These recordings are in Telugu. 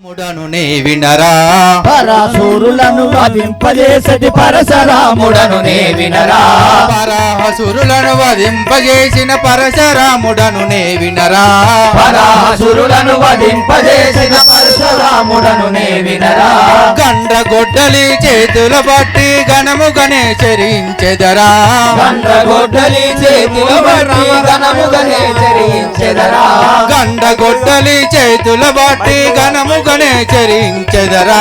ముడను వినరా పరాసురులను వధింపజేసటి పరశురాముడను వినరా పరాసురులను వధింపజేసిన పరశురాముడను వినరా పరాసురులను వధింపజేసిన పరశురాముడను వినరా గండ్రగొడ్డలి చేతుల బట్టి ఘనముగనే చరించెదరా గండ్రగొడ్డలి చేతుల బట్టి ఘనముగనే చరించెదరా గండ్రగొడ్డలి చేతుల బట్టి ఘనముగనే చరించెదరా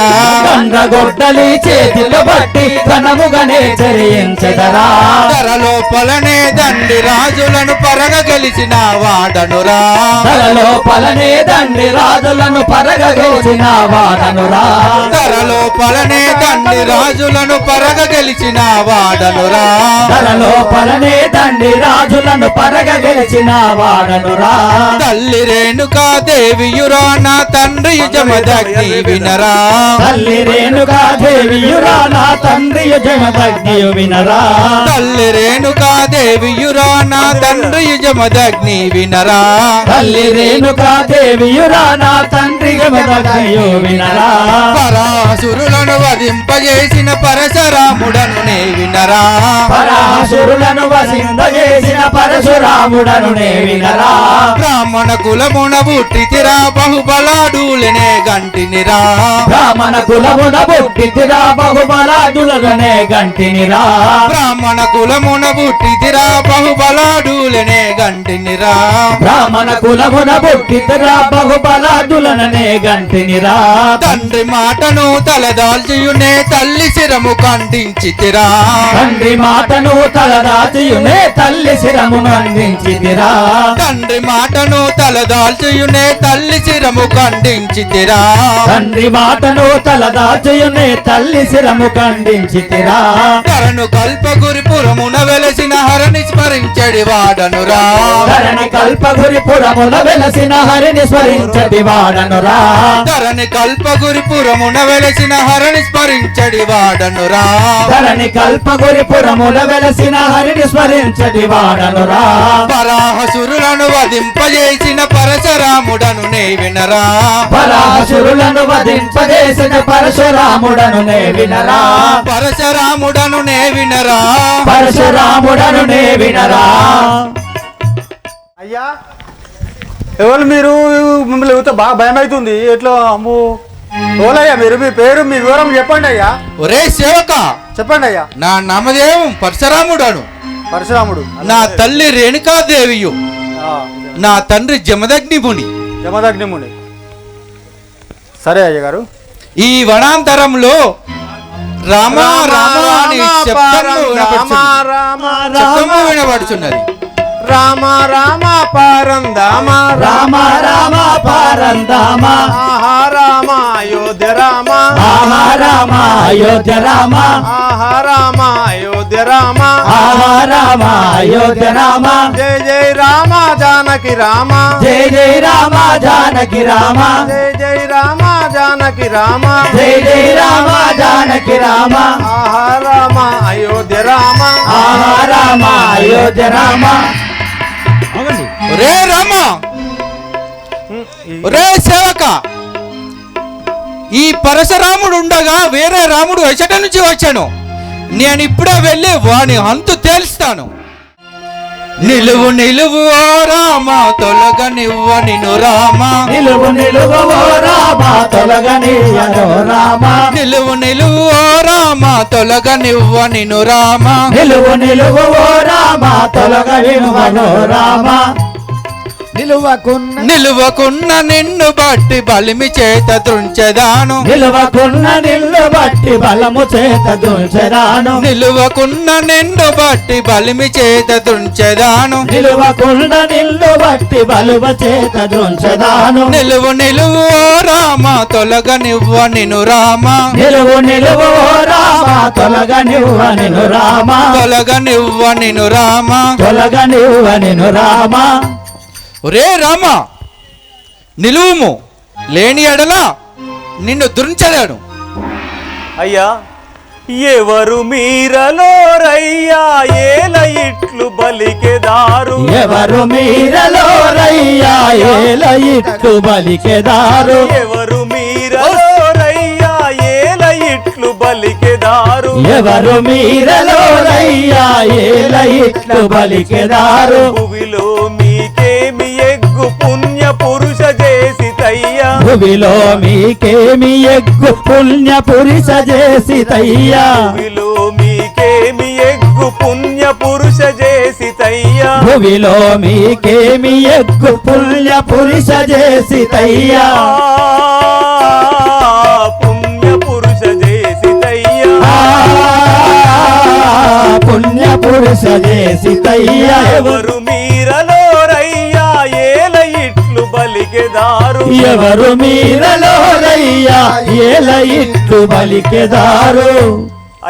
గండ్రగొడ్డలి చేతుల బట్టి ఘనముగనే చరించెదరా ధరలోపలనే దండి రాజులను పరగ గెలిచిన వాడనురా ధరలోపలనే దండి రాజులను పరగ గెలిచిన వాడనురా ధరలోపలనే దండి రాజులను పరగ గెలిచిన వాడనురా ధరలోపలనే దండి రాజులను పరగ గెలిచిన వాడనురా తల్లి రేణుకా దేవియురా నా తండ్రి జమదగ్ని వినరా తల్లి రేణుకా దేవియురా నా తండ్రి జమదగ్నియు వినరా తల్లి రేణుకా దేవియురా నా తండ్రి జమదగ్ని వినరా తల్లి రేణుకా దేవియురా నా తండ్రి జమదగ్నియు వినరా పరాసురులను వధింపజేసిన పరశురాముడను వినరా పరాసురులను వసింపజేసిన పరశురాముడను వినరా బ్రాహ్మణ కులమున పుట్టితిరా బహుబలాడులనే గంటినిరా బ్రాహ్మణ కులమున పుట్టితిరా బహుబలాదులనే గంటినిరా బ్రాహ్మణ కులమున పుట్టితిరా బహుబలాడులనే గంటినిరా బ్రాహ్మణ కులమున పుట్టితిరా బహుబలాదులనే గంటినిరా తండ్రి మాటను తలదాల్చియునే తల్లి శిరము ఖండించితిరా తండ్రి మాటను తలదాచియునే తల్లి శిరము ఖండించితిరా తండ్రి మాటను తలదాల్చియునే తల్లి శిరము ఖండించితిరా తండ్రి మాటను తలదాచియునే తల్లి శిరము ఖండించితిరా ధరను కల్పగురిపురమున వెలసిన హరిని స్మరించడి వాడనురా ధరణి కల్పగురిపురమున వెలసిన హరిని స్మరించడి వాడనురా ధరణి కల్పగురిపురమున వెలసిన హరిని స్మరించడి వాడనురా ధరణి కల్పగురిపురమున వెలసిన హరిని స్మరించడి వాడనురా పరాహసురులను వధింపజేసిన పరశురాముడను వినరా పరాసురులను వధింపజేసిన పరశురాముడను వినరా పరశురాముడను వినరా పరశురాముడను వినరా అయ్యా ఎవరు మీరు మిమ్మల్ని ఊరితో బాగా భయం అవుతుంది ఎట్లా అమ్ము ఓలయ్యా మీరు మీ పేరు మీ వివరం చెప్పండి అయ్యా ఒరే సేవక చెప్పండి అయ్యా నా నామదేవం పరశురాముడను పరశురాముడు నా తల్లి రేణుకాదేవియు నా తండ్రి జమదగ్ని ముని జమదగ్నిముని సరే అయ్య గారు ఈ వనాంతరంలో రామ రామ అని శబ్దము వినపడుచున్నది రామ రామ పరందామ రామ రామ పరందామ ఆహా రామ అయోధ్య రామ ఆహా రామ అయోధ్య రామ ఆహా రామ అయోధ్య రామ ఆహా రామ అయోధ్య రామ జై జై రామ జానకి రామ జై జై రామ జానకి రామ జై జై రామ జానకి రామ జై జై రామ జానకి రామ ఆహా రామ అయోధ్య రామ ఆహా రామ అయోధ్య రామ రే రామ రే సేవక ఈ పరశురాముడు ఉండగా వేరే రాముడు ఎచట నుంచి వచ్చాను నేను ఇప్పుడే వెళ్ళి వాని అంతు తేల్స్తాను నిలువు నిలువు ఓ రామ తొలగనివ్వ నిన్ను రామ నిలువు నిలువు ఓ రామ తొలగనివ్వను రామ నిలువు నిలువు ఓ రామ తొలగనివ్వ నిన్ను రామ నిలువు నిలువు ఓ రామ తొలగనివ్వను రామ నిలువకున్న నిన్ను బట్టి బలిమి చేత త్రుంచెదాను నిలువకున్న నిల్లు బట్టి బలము చేత దుంచెదాను నిలువకున్న నిన్ను బట్టి బలిమి చేత త్రుంచెదాను నిలువకున్న నిల్లు బట్టి బలువ చేత దుంచెదాను నిలువు నిలువు ఓ రామ తొలగనివ్వ నిన్ను రామ నిలువు నిలువు ఓ రామ తొలగనివ్వ నిను రామ తొలగనివ్వ నిన్ను రామ తొలగనివ్వ నిను రామ ఒరే రామ నిలువుము లేని ఎడలా నిన్ను దురించలేను అయ్యా ఎవరు మీరలో రయ్యా ఏల ఇట్లు బలికెదారు ఎవరు మీరలో రయ్యా ఏల ఇట్లు బలికెదారు ఎవరు మీర బలికెదారు ఎవరు మీరలోరయ్యా ఏల ఇట్లు బలికెదారు భువిలో మీకేమి ఎగ్గు పుణ్య పురుష చేసితయ్యా భువిలో మీకేమి ఎగ్గు పుణ్య పురుష చేసితయ్యా భువిలో మీకేమి ఎగ్గు పుణ్య పురుష చేసితయ్యా భువిలో మీకేమి ఎగ్గు పుణ్య పురుష చేసితయ్యా పుణ్య పురుష చేసితయ్యా పుణ్య పురుష చేసితయ్యా ఎవరు మీరలోరయ్యా ఏల ఇట్లు బలికెదారు ఎవరు మీరలోరయ్యా ఏల ఇట్లు బలికెదారు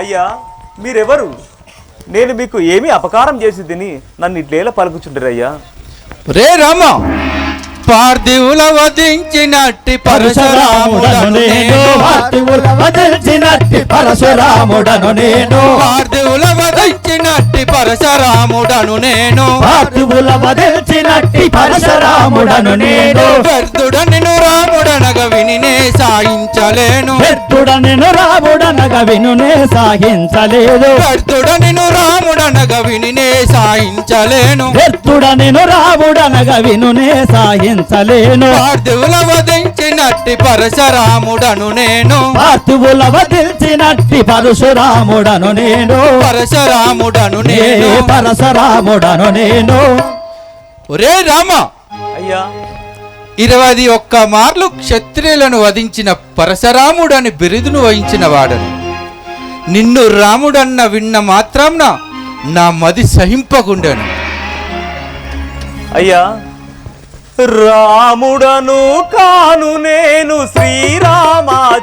అయ్యా మీరెవరు నేను మీకు ఏమి అపకారం చేసి తిని నన్ను ఇట్లేలా పలుకుచుంటారయ్యా రే రామ పార్థివుల వధించినట్టి పరశురాముడను నేను పార్థివుల వధించినట్టి పరశురాముడను నేను పార్థివుల వధించినట్టి పరశురాముడను నేను పార్థివుల వధించినట్టి పరశురాముడను నేను వ్యర్థుడనిను రాముడనగ వినినే సాయించలేను వ్యర్థుడనెను రాముడనగ వినునే సాగించలేదు వ్యర్థుడనిను రాముడనగ వినినే సాయించలేను వ్యర్థుడనెను రాముడనగ వినునే సాగించలేను పార్థివుల వధించినట్టి పరశురాముడను నేను పార్థివుల వధించినట్టి పరశురాముడను నేను పరశురాముడను నేను పరశురాముడను నేను ఒరే రామ అయ్యా 21 మార్లు క్షత్రియులను వధించిన పరశురాముడని బిరుదును వహించిన వాడను నిన్ను రాముడన్న విన్న మాత్రాన నా మది సహింపకుండెను అయ్యా రాముడను కాను నేను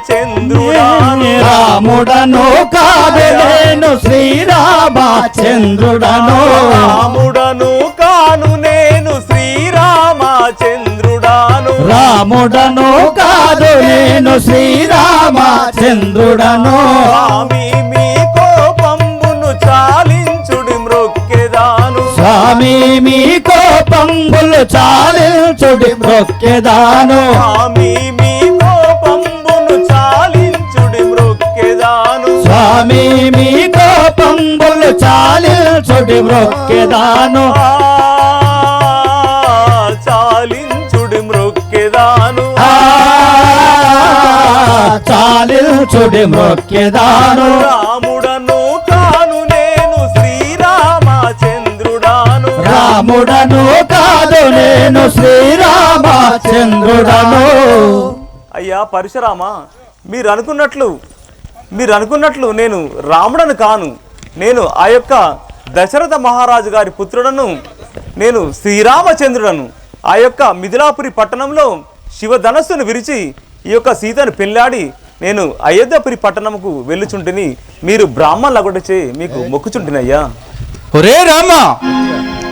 శ్రీరామచంద్రుడాను రాముడను కాదు నేను శ్రీరామచంద్రుడను రాముడను కాను నేను శ్రీరామచంద్రుడాను రాముడను కాదు నేను శ్రీరామచంద్రుడను స్వామి మీ కోపంబును చాలించుడి మ్రొక్కెదాను స్వామి మీ కోపంబులు చాలించుడి మ్రొక్కెదాను స్వామి మీ కోపంబును చాలించుడి మ్రొక్కెదాను స్వామి మీ కోపంబులు చాలించుడి మ్రొక్కెదాను చాలించుడి మ్రొక్కెదాను చాలించుడి మ్రొక్కెదాను రాముడను కాను నేను శ్రీరామచంద్రుడాను రాముడను కాదు నేను శ్రీరామచంద్రుడను అయ్యా పరశురామ మీరు అనుకున్నట్లు నేను రాముడను కాను నేను ఆ యొక్క దశరథ మహారాజు గారి పుత్రుడను నేను శ్రీరామచంద్రుడను ఆ యొక్క మిథిలాపురి పట్టణంలో శివధనస్సును విరిచి ఈ యొక్క సీతను పెళ్ళాడి నేను అయోధ్యపురి పట్టణంకు వెళ్ళుచుంటిని మీరు బ్రాహ్మణుల కొట్టచే మీకు మొక్కుచుంటినయ్యా ఒరే రామ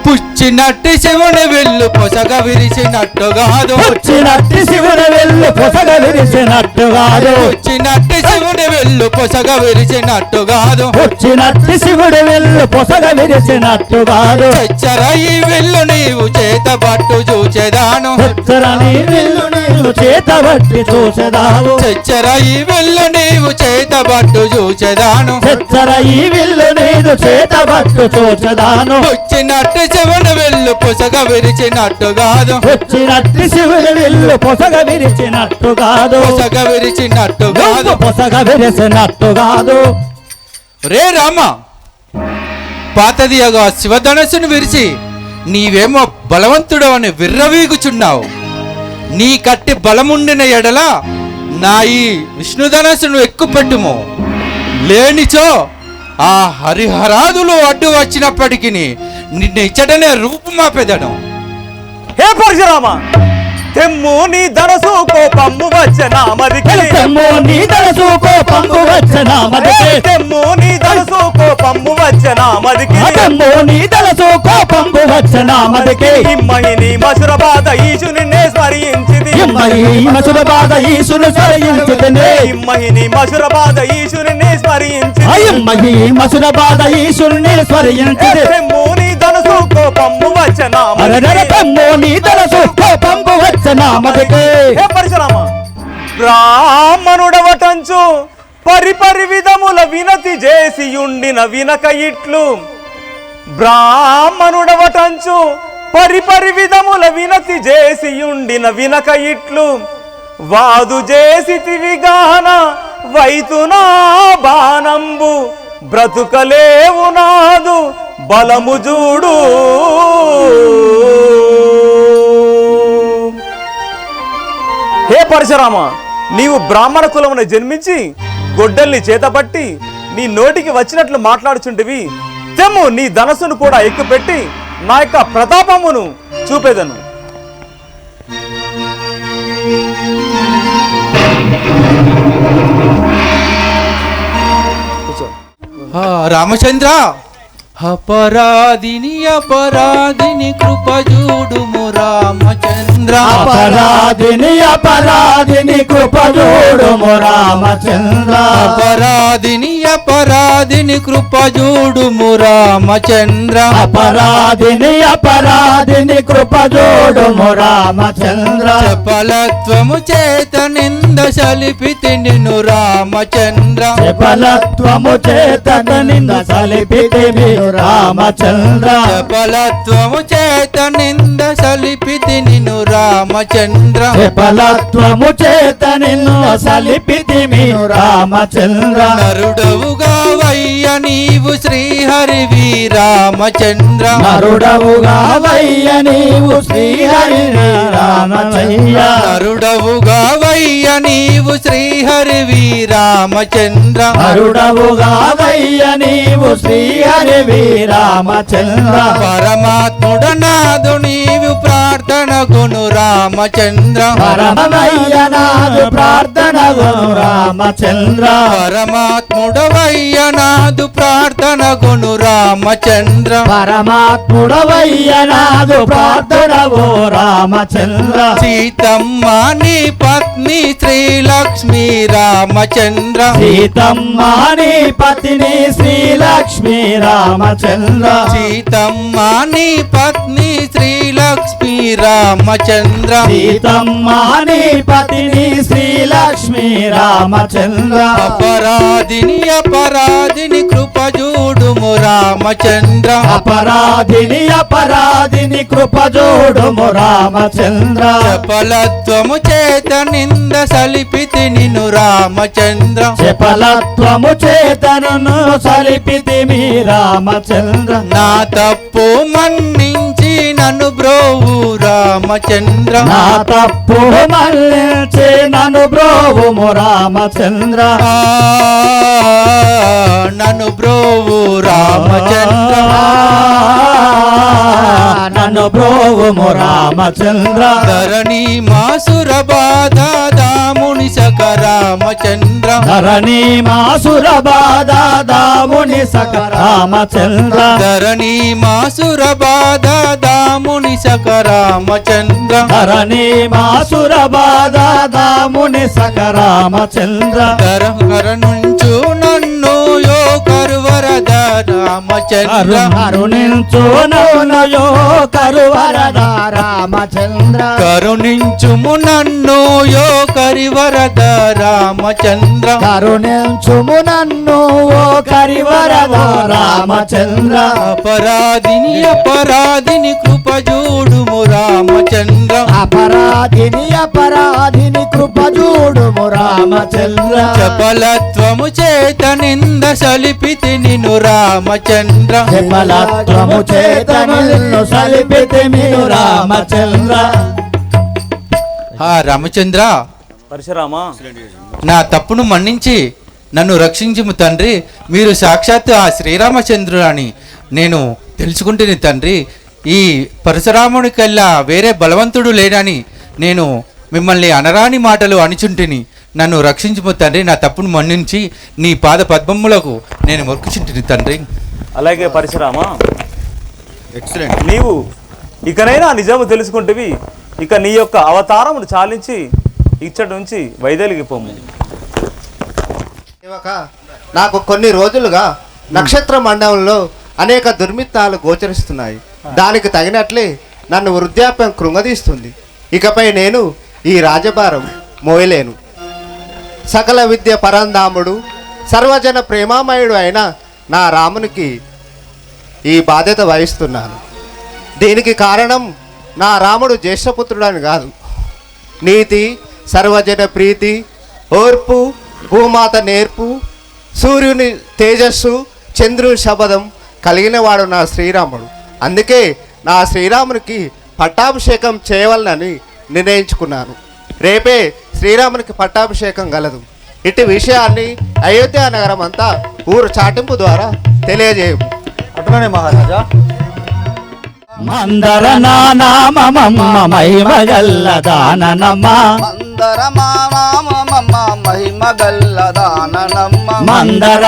పుచ్చినట్టి శివుని వెళ్ళు పొసగ విరిచినట్టు కాదు వచ్చినట్టి శివుని వెళ్ళు పొసగ విరిచినట్టు కాదు పుచ్చినట్టి శివుని వెళ్ళు పొసగ విరిచినట్టు కాదు వచ్చినట్టి శివుడి వెళ్ళు పొసగ విరిచినట్టు కాదు చచ్చర ఈ వెళ్ళు నీవు చేత పట్టు చూచెదాను చెచ్చరని వెళ్ళు నీవు చేతబట్టి చూసెదావు చచ్చర ఈ వెళ్ళు నీవు చేత పట్టు చూచెదాను చెచ్చర ఈ విల్లు నీదు చేతబట్టు చూసెదాను పుచ్చినట్టి శివుని వెళ్ళు పొసగ విరిచినట్టు కాదు వచ్చినట్టి శివుడి విల్లు పొసగ విరిచినట్టు కాదు పొసగ విరిచినట్టు కాదు పొసగ విరిచినట్టు కాదు రే రామ పాతదియగా శివధనస్సును విరిచి నీవేమో బలవంతుడవని విర్రవీగుచున్నావు నీ కట్టి బలముండిన ఎడల నా ఈ విష్ణుధనస్సును ఎక్కుపెట్టుము లేనిచో ఆ హరిహరాదులు అడ్డు వచ్చినప్పటికీ నిన్ను ఇచ్చటనే రూపుమాపెదను హే పరశురామ తెమ్ము నీ ధనసు కోపమ్ము వచ్చనా మదికి తెమ్ము నీ ధనసు కోపంబు వచ్చనా మదికి తెమ్ము నీ ధనసు కోపమ్ము వచ్చనా మదికి తెమ్ము నీ ధనసు కోపంబు వచ్చనా మదికి ఇమ్మహిని మసుర బాధ ఈశునిన్నే స్మరించింది ఇమ్మహి మసుర బాధ ఈశుని స్మరించుతనే ఇమ్మహిని మసుర బాధ ఈశునిన్నే స్మరించింది ఇమ్మహి మసుర బాధ ఈశుని స్మరించుదే తెమ్ము నీ ధనసు కోపమ్ము వచ్చనా అరదర తెమ్ము నీ ధనసు కోపంబు వచ్చనా మదికి హే పరశురామ బ్రాహ్మణుడవటంచు పరిపరి విధముల వినతి చేసి ఉండిన వినక ఇట్లు బ్రాహ్మణుడవటంచు పరిపరి విధముల వినతి చేసి ఉండిన వినక ఇట్లు వాదు చేసితివిగాన వైతునా బాణంబు బ్రతుకలేవు నాదు బలము చూడు. హే పరశురామ, నీవు బ్రాహ్మణ కులమున జన్మించి గొడ్డల్ని చేతపట్టి నీ నోటికి వచ్చినట్లు మాట్లాడుచుంటివి. తెమ్ము నీ ధనస్సును కూడా ఎక్కుపెట్టి నా యొక్క ప్రతాపమును చూపేదను. రామచంద్ర, అపరాధిని అపరాధిని కృప చూడుము రామచంద్ర. అపరాధిని అపరాధిని కృప చూడుము రామచంద్ర. అపరాధిని అపరాధిని కృప చూడుము రామచంద్ర. అపరాధిని అపరాధిని కృప చూడుము రామచంద్ర. చపలత్వము చేత నింద సలిపితి నిన్ను రామచంద్ర. చపలత్వము చేత నింద సలిపితి రామచంద్ర. చపలత్వము చేత నింద సలిపితి నిన్ను రామచంద్ర. చపలత్వము చేత నిన్ను సలిపితి రామచంద్ర. నరుడవుగా వయ్య నీవు శ్రీహరివి రామచంద్ర. నరుడవుగా వయ్య నీవు శ్రీహరి రామచంద్ర. నరుడవుగా వయ్య నీవు శ్రీహరివి రామచంద్ర. నరుడవుగా వయ్య నీవు శ్రీహరి రామచంద్ర. పరమాత్ముడనాదు నీవు ప్రార్థన గును రామచంద్ర. పరమయ్యనాదు ప్రార్థన గును రామచంద్ర. పరమాత్ముడవయ్యనాదు ప్రార్థన గును రామచంద్ర. పరమాత్ముడవయ్యనాదు ప్రార్థన గో రామచంద్ర. సీతమ్మ నీ పత్ని శ్రీలక్ష్మి రామచంద్ర. సీతమ్మ నీ పత్ని శ్రీలక్ష్మి రామచంద్ర. సీతమ్మ నీ పత్ని శ్రీలక్ష్మి రామచంద్ర. సీతమ్మ నీ పత్ని శ్రీలక్ష్మి రామచంద్ర. అపరాధిని అపరాధిని కృప చూడుము రామచంద్ర. అపరాధిని అపరాధిని కృప చూడుము రామచంద్ర. చపలత్వము చేత నింద సలిపితి నిన్ను రామచంద్ర. చపలత్వము చేతను సలిపితి రామచంద్ర. నా తప్పు మన్నించి నన్ను బ్రోవు రామచంద్ర. నా తప్పు మళ్ళించి నన్ను బ్రోవుము రామచంద్ర. నన్ను బ్రోవు రామచంద్ర. నన్ను బ్రోవుము రామచంద్ర. ధరణి మాసుర బాధ దాముని సక రామచంద్ర. ధరణి మాసుర బాధ దాముని సక రామచంద్ర. ధరణి మాసుర బాధ దాముని సక రామచంద్ర. ధరణి మాసుర బాధ దాముని సక రామచంద్ర. కర నుంచు నన్ను యో కరువరద రామచంద్ర. కరుణించు నౌనయో కరువరద రామచంద్ర. కరుణించుము నన్ను యో కరివరద రామచంద్ర. కరుణించుము నన్ను ఓ కరివరద రామచంద్ర. అపరాధిని అపరాధిని కృప చూడుము రామచంద్ర. అపరాధిని అపరాధిని కృప చూడుము రామచంద్ర. చపలత్వము చేత నింద సలిపితి నిన్ను రామచంద్ర. చపలత్వము చేత నిన్ను సలిపితి రామచంద్ర. రామచంద్ర, పరశురామ, నా తప్పును మన్నించి నన్ను రక్షించుము తండ్రి. మీరు సాక్షాత్ ఆ శ్రీరామచంద్రుడు అని నేను తెలుసుకుంటేనే తండ్రి. ఈ పరశురామునికల్లా వేరే బలవంతుడు లేడని నేను మిమ్మల్ని అనరాని మాటలు అనిచుంటిని. నన్ను రక్షించుము తండ్రి. నా తప్పును మన్నించి నీ పాద పద్మములకు నేను మొక్కుచుంటిని తండ్రి. అలాగే పరశురామ, ఎక్సలెంట్. నీవు ఇకనైనా నిజము తెలుసుకుంటేవి. ఇక నీ యొక్క అవతారమును చాలించి ఇచ్చటి నుంచి వైదొలిగిపోము. నాకు కొన్ని రోజులుగా నక్షత్ర మండలంలో అనేక దుర్మిత్తాలు గోచరిస్తున్నాయి. దానికి తగినట్లే నన్ను వృద్ధాప్యం కృంగదీస్తుంది. ఇకపై నేను ఈ రాజభారం మోయలేను. సకల విద్య పరంధాముడు సర్వజన ప్రేమామయుడు అయిన నా రామునికి ఈ బాధ్యత వహిస్తున్నాను. దీనికి కారణం నా రాముడు జ్యేష్ఠపుత్రుడని కాదు, నీతి, సర్వజన ప్రీతి, ఓర్పు, భూమాత నేర్పు, సూర్యుని తేజస్సు, చంద్రుని శబదం కలిగిన వాడు నా శ్రీరాముడు. అందుకే నా శ్రీరామునికి పట్టాభిషేకం చేయవలనని నిర్ణయించుకున్నాను. రేపే శ్రీరామునికి పట్టాభిషేకం గలదు. ఇటు విషయాన్ని అయోధ్య నగరం అంతా ఊరు చాటింపు ద్వారా తెలియజేయము. అట్లనే మహారాజా. మందర నామమ్మ మహిమగల్ల దాననమ్మ మందర మామమ్మ మహిమగల్ల దాననమ్మ మందర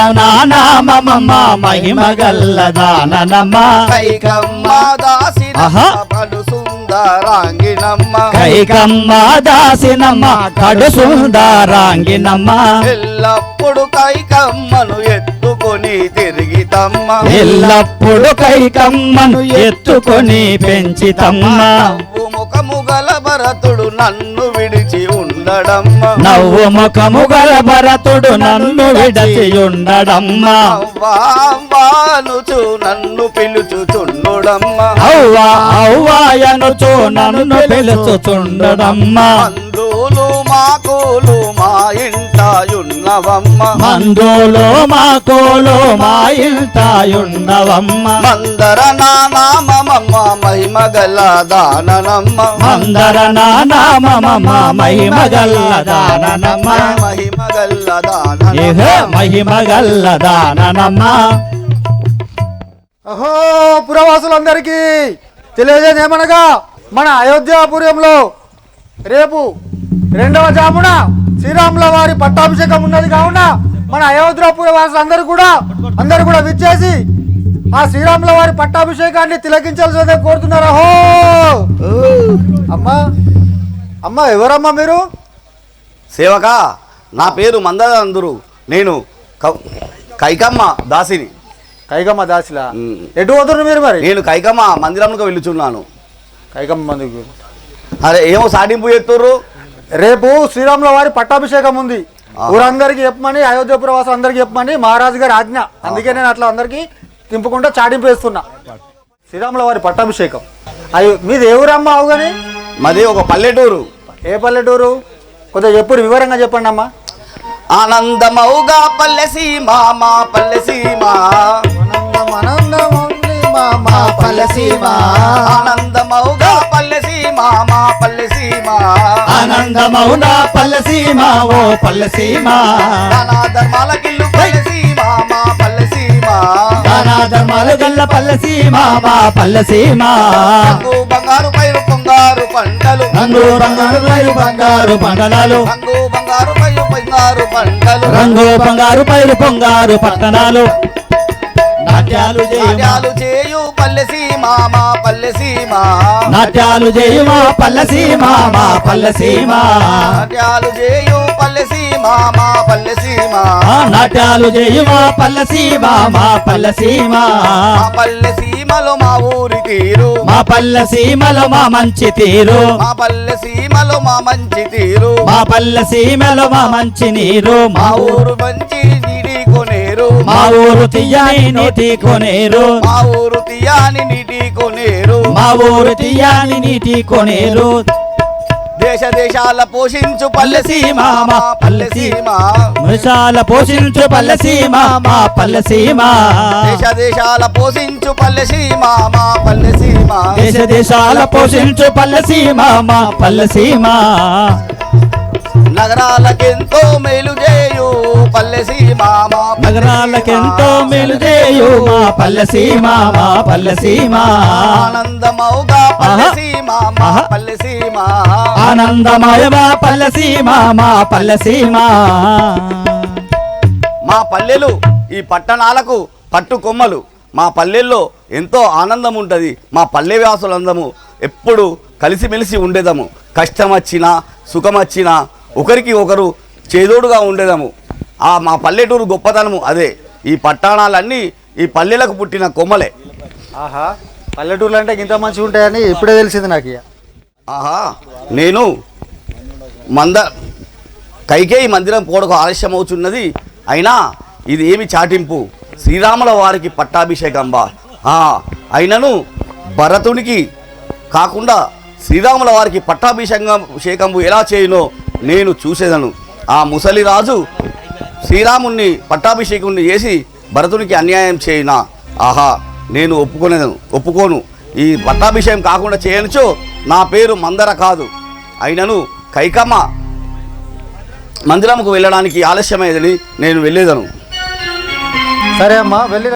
నామమ్మ మహిమగల్ల దాననమ్మ కైకమ్మ దాసిన ఆహా. పడు సుందరాంగినమ్మ కైకమ్మ దాసినమ్మ కడు సుందరాంగినమ్మ ఎల్లప్పుడు కైకమ్మను ఎత్తుకొని తిరిగితమ్మ ఎల్లప్పుడు కైకమ్మను ఎత్తుకొని పెంచితమ్మ నవ్వు ముఖము గల భరతుడు నన్ను విడిచి ఉండడమ్మ నవ్వు ముఖము గల భరతుడు నన్ను విడచి ఉండడమ్మ అవ్వానుచు నన్ను పిలుచుచుండుడమ్మ అవ్వా అవ్వాయనుచు నన్ను పిలుచుచుండడమ్మ మందులు మాకులు మా ఇంటాయున్నవమ్మ మందులో మాకోలో మా ఇంటాయున్నవమ్మ మందర నామమ్మ మహిమగల దాననమ్మ మందర నామమ్మ మహిమగల్ల దాననమ్మ మహిమగల్ల ఇహ దాననమ్మ మహిమగల్ల దాననమ్మ అహో పురవాసులందరికీ తెలియజేది ఏమనగా మన అయోధ్యాపురంలో రేపు 2వ జామున శ్రీరాముల వారి పట్టాభిషేకం ఉన్నది కావున మన అయోధ్యాపుర వాసులందరూ కూడా విచ్చేసి ఆ శ్రీరాముల వారి పట్టాభిషేకాన్ని తిలకించాల్సిందే కోరుతున్నారు. అహో అమ్మా అమ్మ ఎవరమ్మా మీరు? సేవక నా పేరు మందరందురు, నేను కైకమ్మ దాసిని. కైకమ్మ దాసిలా? ఎటు పోతున్నారు మీరు మరి? నేను కైకమ్మ మందిరంలోకి వెళ్ళుచున్నాను. కైకమ్మ మందికి అరే ఏమో సాటింపు చేస్తుర్రు. రేపు శ్రీరాముల వారి పట్టాభిషేకం ఉంది, ఊరందరికి చెప్పమని, అయోధ్యపుర వాసులు అందరికి చెప్పమని మహారాజు గారి ఆజ్ఞ. అందుకే నేను అట్లా అందరికి తింపుకుంటా చాటింపు వేస్తున్నా. శ్రీరాముల వారి పట్టాభిషేకం. అయ్యో మీది ఏ ఊరమ్మా? అవుగాని మాది ఒక పల్లెటూరు. ఏ పల్లెటూరు? కొద్దిగా చెప్పు, వివరంగా చెప్పండి అమ్మా. ఆనందమౌగా పల్లె సీమ మా పల్లె సీమ ఆనందమౌగా పల్లె సీమ మా పల్లె సీమ ఆనందమౌన పల్లెసీమ ఓ పల్లెసీమ ధర్మాలకిల్లు పల్లె సీమ మా పల్లె సీమ ధర్మాలు గల్ల పల్లెసీమ మా పల్లెసీమ రంగు బంగారు పైరు పొంగారు పంటలు రంగు బంగారు పైరు బంగారు పంటనాలు రంగు బంగారు పైరు పొంగారు పంటలు రంగు బంగారు పైరు పొంగారు పట్టణాలు నాట్యాలు నాట్యాలు చేయు పల్లె సీమ మా పల్లె సీమ నాట్యాలు చేయుమా పల్లెసీమ మా పల్లెసీమ నాట్యాలు చేయు పల్లె సీమ మా పల్లె సీమ నాట్యాలు చేయుమా పల్లెసీమ మా పల్లెసీమ మా పల్లె సీమలో మా ఊరి తీరు మా పల్లెసీమలో మా మంచి తీరు మా పల్లె సీమలో మా మంచి తీరు మా పల్లెసీమలో మా మంచి నీరు మా ఊరు మంచి నీటి కొనేరు మా ఊరు తీయని నీటి కొనేరు మా ఊరు తీయాని నీటి కొనేరు మా ఊరు తీయని నీటి కొనేరు దేశ దేశాల పోషించు పల్లె సీమ మా పల్లె సీమ మృషాల పోషించు పల్లెసీమ మా పల్లెసీమ దేశ దేశాల పోషించు పల్లె సీమ మా పల్లె సీమ దేశ దేశాల పోషించు పల్లెసీమ మా పల్లెసీమ నగరాలకెంతో మేలు చేయు పల్లె సీమ మా నగరాలకెంతో మేలు చేయు మా పల్లెసీమ మా పల్లెసీమ ఆనందమౌగా పల్లె సీమ మా పల్లె సీమ ఆనందమయ మా పల్లెసీమ మా పల్లెసీమ మా పల్లెలు ఈ పట్టణాలకు పట్టు కొమ్మలు. మా పల్లెల్లో ఎంతో ఆనందం ఉంటుంది. మా పల్లె వ్యాసులందము ఎప్పుడు కలిసిమెలిసి ఉండేదము. కష్టం వచ్చినా సుఖం వచ్చినా ఒకరికి ఒకరు చేదోడుగా ఉండేదము. మా పల్లెటూరు గొప్పతనము అదే. ఈ పట్టణాలన్నీ ఈ పల్లెలకు పుట్టిన కొమ్మలే. ఆహా, పల్లెటూర్లు అంటే ఇంత మంచిగా ఉంటాయని ఇప్పుడే తెలిసింది నాకు. ఇక ఆహా, నేను కైకేయి మందిరం పోవడానికి ఆలస్యం అవుతున్నది. అయినా ఇది ఏమి చాటింపు? శ్రీరాముల వారికి పట్టాభిషేకంబా? అయినను భరతునికి కాకుండా శ్రీరాముల వారికి పట్టాభిషేకంబు ఎలా చేయునో నేను చూసేదను. ఆ ముసలిరాజు శ్రీరాముణ్ణి పట్టాభిషేకుణ్ణి చేసి భరతునికి అన్యాయం చేయునా? ఆహా, నేను ఒప్పుకోను. ఈ పట్టాభిషేకం కాకుండా చేయనుచో నా పేరు మందర కాదు. అయినను కైకమ్మ మందిరముకు వెళ్ళడానికి ఆలస్యమైందని నేను వెళ్ళేదను. సరే అమ్మా, వెళ్ళి